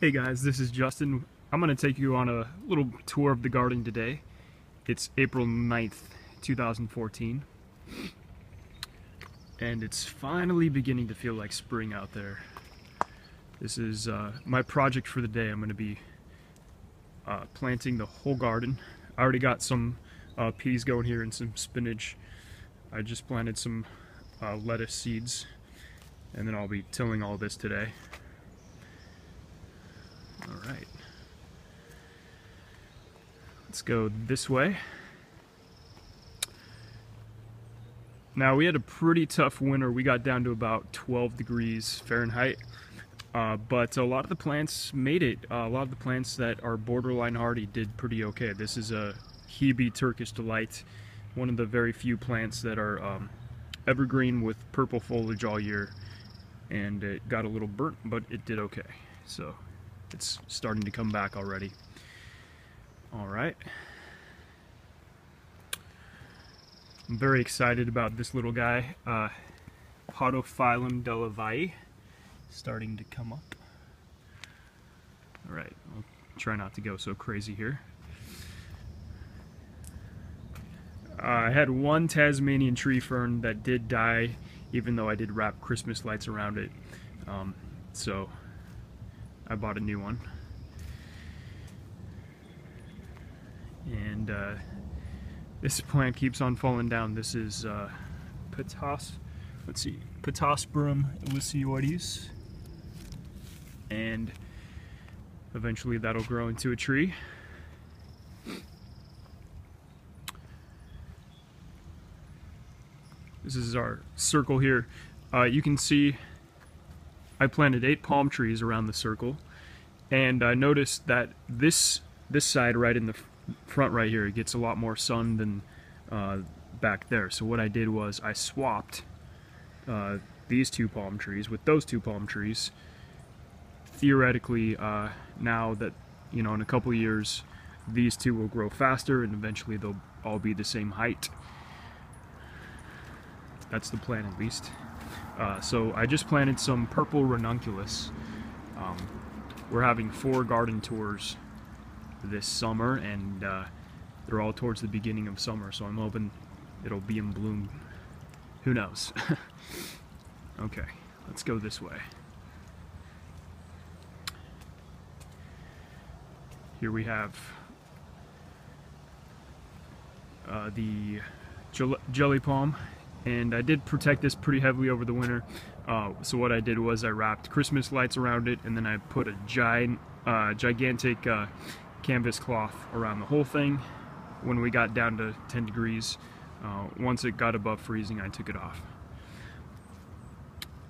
Hey guys, this is Justin. I'm going to take you on a little tour of the garden today. It's April 9th, 2014, and it's finally beginning to feel like spring out there. This is my project for the day. I'm going to be planting the whole garden. I already got some peas going here and some spinach. I just planted some lettuce seeds, and then I'll be tilling all this today. All right. Let's go this way. Now we had a pretty tough winter. We got down to about 12 degrees Fahrenheit, but a lot of the plants made it. A lot of the plants that are borderline hardy did pretty okay. This is a Hebe Turkish Delight, one of the very few plants that are evergreen with purple foliage all year, and it got a little burnt, but it did okay. So it's starting to come back already. All right. I'm very excited about this little guy, Podophyllum delavae, starting to come up. All right, I'll try not to go so crazy here. I had one Tasmanian tree fern that did die, even though I did wrap Christmas lights around it. So I bought a new one. And this plant keeps on falling down. This is Pittosporum illicioides, and eventually that'll grow into a tree. This is our circle here. You can see I planted 8 palm trees around the circle, and I noticed that this side right in the front right here, it gets a lot more sun than back there. So what I did was I swapped these 2 palm trees with those 2 palm trees. Theoretically, now that, you know, in a couple years these 2 will grow faster and eventually they'll all be the same height. That's the plan, at least. So I just planted some purple ranunculus. We're having 4 garden tours this summer, and they're all towards the beginning of summer, so I'm hoping it'll be in bloom. Who knows? Okay, let's go this way. Here we have the jelly palm, and I did protect this pretty heavily over the winter. So what I did was I wrapped Christmas lights around it, and then I put a gigantic canvas cloth around the whole thing. When we got down to 10 degrees, once it got above freezing, I took it off.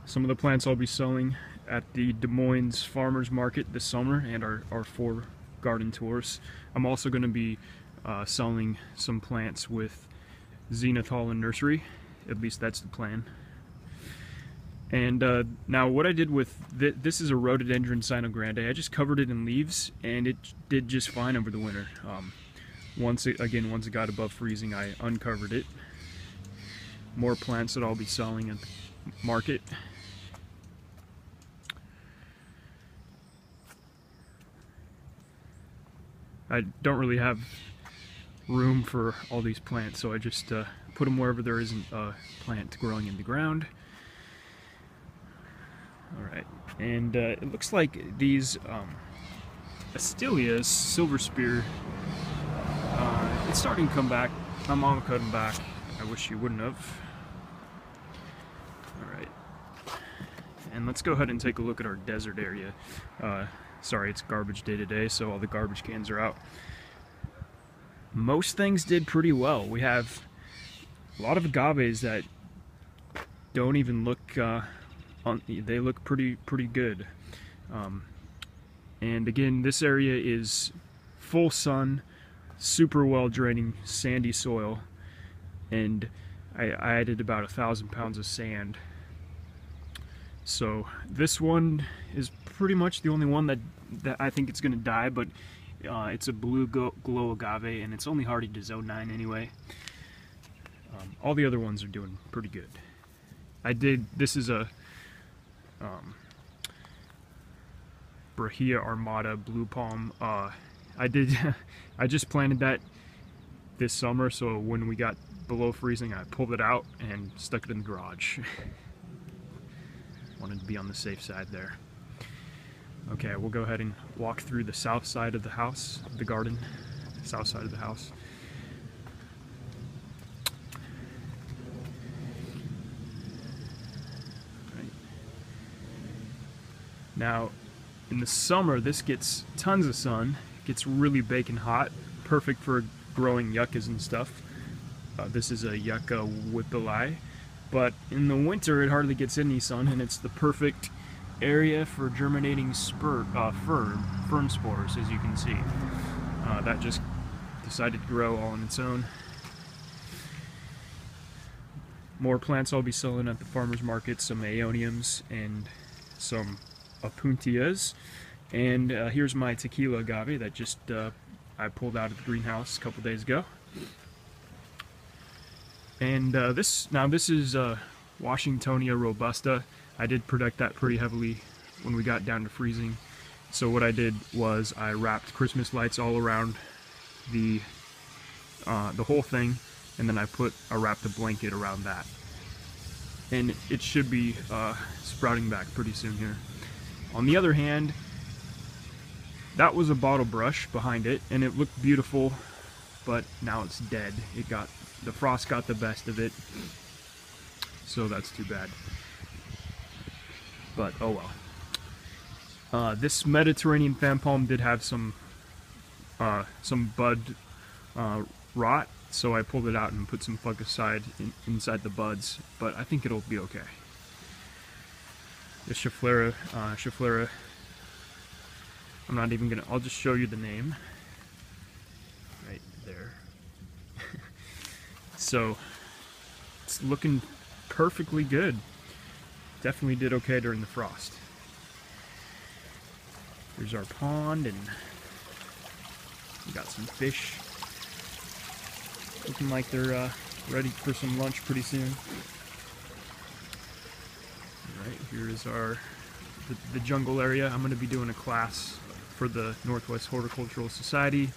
Some of the plants I'll be selling at the Des Moines Farmers Market this summer and our 4 garden tours. I'm also going to be selling some plants with Zenith Holland Nursery. At least that's the plan. And now what I did with this is a Rhododendron Sinogrande. I just covered it in leaves, and it did just fine over the winter. Once it got above freezing, I uncovered it. More plants that I'll be selling at the market. I don't really have room for all these plants, so I just put them wherever there isn't a plant growing in the ground. Alright, and it looks like these Astelias, Silver Spear, it's starting to come back. My mom cut them back. I wish she wouldn't have. Alright, and let's go ahead and take a look at our desert area. Sorry, it's garbage day today, so all the garbage cans are out. Most things did pretty well. We have a lot of agaves that don't even look they look pretty good. And again, this area is full sun, super well draining, sandy soil, and I added about 1,000 pounds of sand. So this one is pretty much the only one that I think it's going to die, but it's a blue glow agave, and it's only hardy to zone 9 anyway. All the other ones are doing pretty good. This is a Brahia armata blue palm. I just planted that this summer, so when we got below freezing, I pulled it out and stuck it in the garage. Wanted to be on the safe side there. Okay, we'll go ahead and walk through the south side of the house, the garden, south side of the house. Right. Now, in the summer, this gets tons of sun. It gets really baking hot, perfect for growing yuccas and stuff. This is a yucca whipplei, but in the winter it hardly gets any sun, and it's the perfect area for germinating fern spores, as you can see. That just decided to grow all on its own. More plants I'll be selling at the farmer's market, some aeoniums and some opuntias. And here's my tequila agave that just I pulled out of the greenhouse a couple days ago. And this is Washingtonia robusta. I did protect that pretty heavily when we got down to freezing. So what I did was I wrapped Christmas lights all around the whole thing, and then I wrapped a blanket around that. And it should be sprouting back pretty soon here. On the other hand, that was a bottle brush behind it, and it looked beautiful, but now it's dead. The frost got the best of it, so that's too bad. But oh well. This Mediterranean fan palm did have some bud rot, so I pulled it out and put some fungicide inside the buds, but I think it'll be okay. The Schefflera, I'm not even gonna, I'll just show you the name right there. So it's looking perfectly good. Definitely did okay during the frost. Here's our pond, and we got some fish. Looking like they're ready for some lunch pretty soon. Alright, here is the jungle area. I'm going to be doing a class for the Northwest Horticultural Society,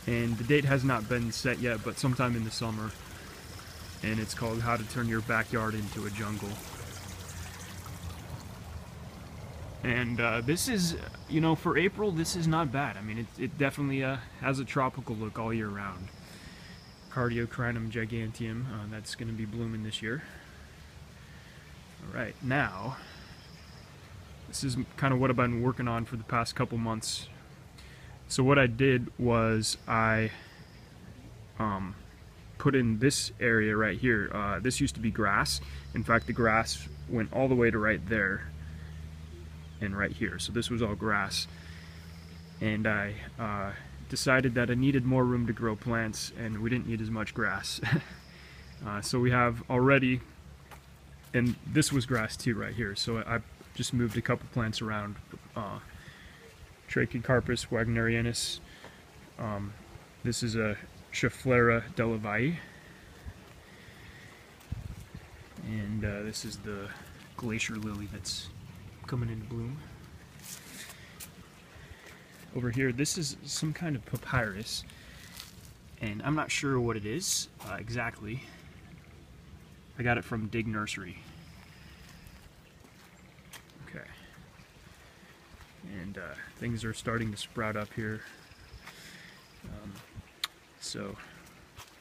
and the date has not been set yet, but sometime in the summer. And it's called How to Turn Your Backyard into a Jungle. And this is, you know, for April, this is not bad. I mean, it definitely has a tropical look all year round. Cardiocrinum giganteum, that's going to be blooming this year. Alright, now, this is kind of what I've been working on for the past couple months. So what I did was I put in this area right here. This used to be grass. In fact, the grass went all the way to right there and right here. So this was all grass. And I decided that I needed more room to grow plants, and we didn't need as much grass. So we have already, and this was grass too right here. So I just moved a couple plants around. Trachycarpus wagnerianus. This is a Schefflera Delavalle, and this is the glacier lily that's coming into bloom. Over here, this is some kind of papyrus, and I'm not sure what it is exactly. I got it from Dig Nursery. Okay, and things are starting to sprout up here. So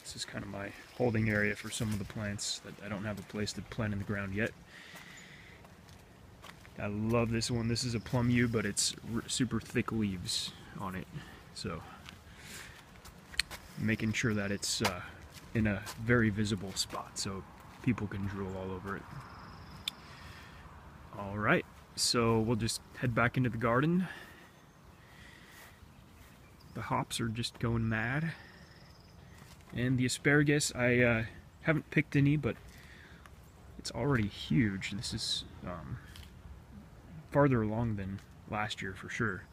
this is kind of my holding area for some of the plants that I don't have a place to plant in the ground yet. I love this one. This is a plum yew, but it's super thick leaves on it. So making sure that it's in a very visible spot so people can drool all over it. Alright, so we'll just head back into the garden. The hops are just going mad. And the asparagus, I haven't picked any, but it's already huge. This is farther along than last year for sure.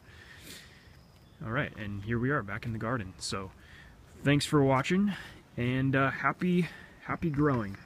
Alright, and here we are back in the garden. So thanks for watching, and happy growing.